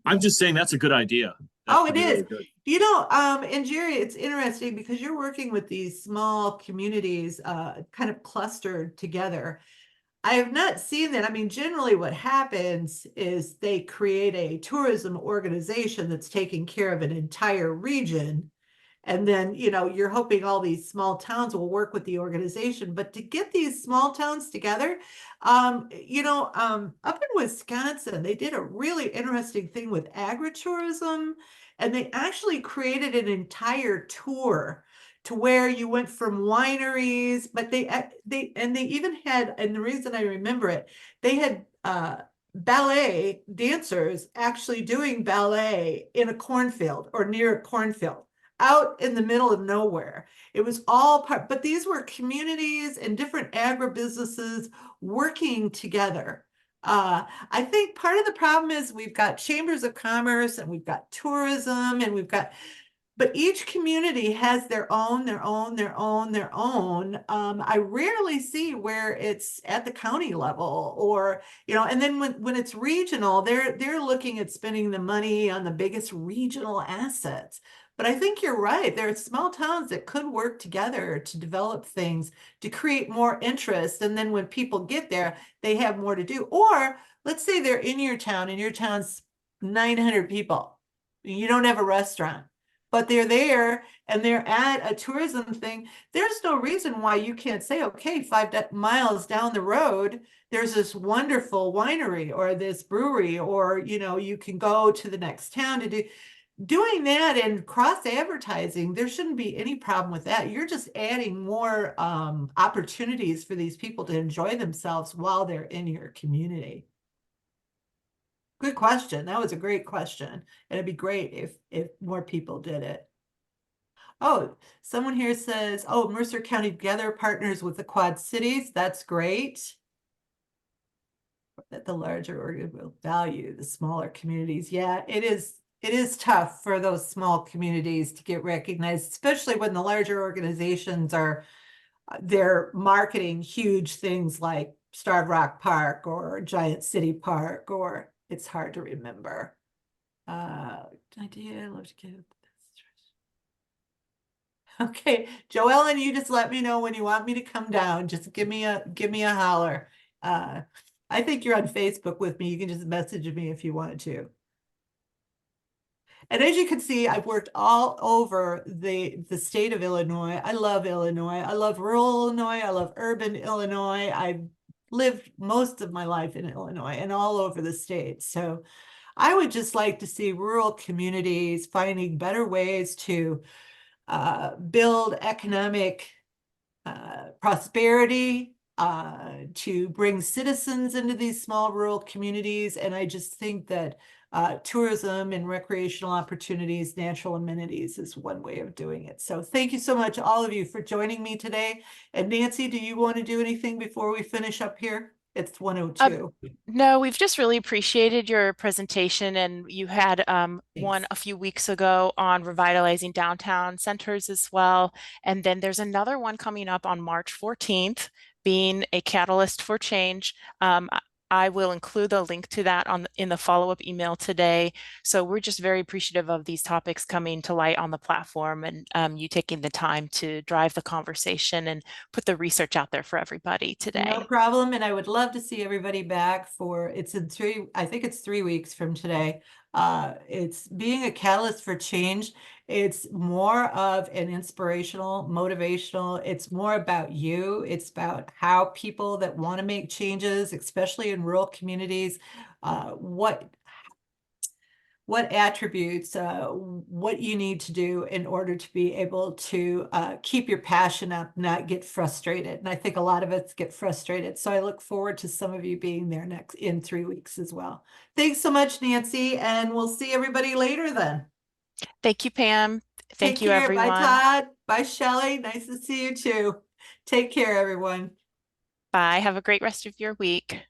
I'm just saying that's a good idea. That Oh, could it be really is. good. You know, and Jerry, it's interesting because you're working with these small communities, kind of clustered together. I have not seen that. I mean, generally what happens is they create a tourism organization that's taking care of an entire region. And then, you know, you're hoping all these small towns will work with the organization. But to get these small towns together, you know, up in Wisconsin, they did a really interesting thing with agritourism, and they actually created an entire tour to where you went from wineries, but they even had, and the reason I remember it, they had ballet dancers actually doing ballet in a cornfield or near a cornfield out in the middle of nowhere. It was all part, but these were communities and different agribusinesses working together. I think part of the problem is we've got chambers of commerce and we've got tourism and we've got, but each community has their own. I rarely see where it's at the county level or, you know, and then when it's regional, they're looking at spending the money on the biggest regional assets. But I think you're right. There are small towns that could work together to develop things to create more interest. And then when people get there, they have more to do. Or let's say they're in your town and your town's 900 people. You don't have a restaurant. but they're there and they're at a tourism thing. There's no reason why you can't say, okay, 5 miles down the road, there's this wonderful winery or this brewery, or, you know, you can go to the next town to do. Doing that and cross advertising, there shouldn't be any problem with that. You're just adding more opportunities for these people to enjoy themselves while they're in your community. Good question. That was a great question. And it'd be great if more people did it. Oh, someone here says, oh, Mercer County Together partners with the Quad Cities. That's great. That the larger organ will value the smaller communities. Yeah, it is tough for those small communities to get recognized, especially when the larger organizations are they're marketing huge things like Starved Rock Park or Giant City Park, or it's hard to remember. Idea, love to get this. Okay, Joellen, you just let me know when you want me to come down. Just give me a holler. I think you're on Facebook with me. You can just message me if you wanted to. And as you can see, I've worked all over the state of Illinois. I love Illinois. I love rural Illinois. I love urban Illinois. I've lived most of my life in Illinois and all over the state. So I would just like to see rural communities finding better ways to build economic prosperity, to bring citizens into these small rural communities. And I just think that tourism and recreational opportunities, natural amenities is one way of doing it. So thank you so much, all of you, for joining me today. And Nancy, do you want to do anything before we finish up here? It's 1:02. No, we've just really appreciated your presentation, and you had one Thanks. a few weeks ago on revitalizing downtown centers as well. And then there's another one coming up on March 14th, being a catalyst for change. I will include the link to that in the follow-up email today. So we're just very appreciative of these topics coming to light on the platform, and you taking the time to drive the conversation and put the research out there for everybody today. No problem. And I would love to see everybody back it's in I think it's 3 weeks from today. It's being a catalyst for change. It's more of an inspirational, motivational. It's more about you. It's about how people that want to make changes, especially in rural communities, what attributes, what you need to do in order to be able to keep your passion up, not get frustrated. And I think a lot of us get frustrated. So I look forward to some of you being there in 3 weeks as well. Thanks so much, Nancy. And we'll see everybody later then. Thank you, Pam. Thank Take you, care. Bye, everyone. Todd. Bye, Shelley. Nice to see you too. Take care, everyone. Bye. Have a great rest of your week.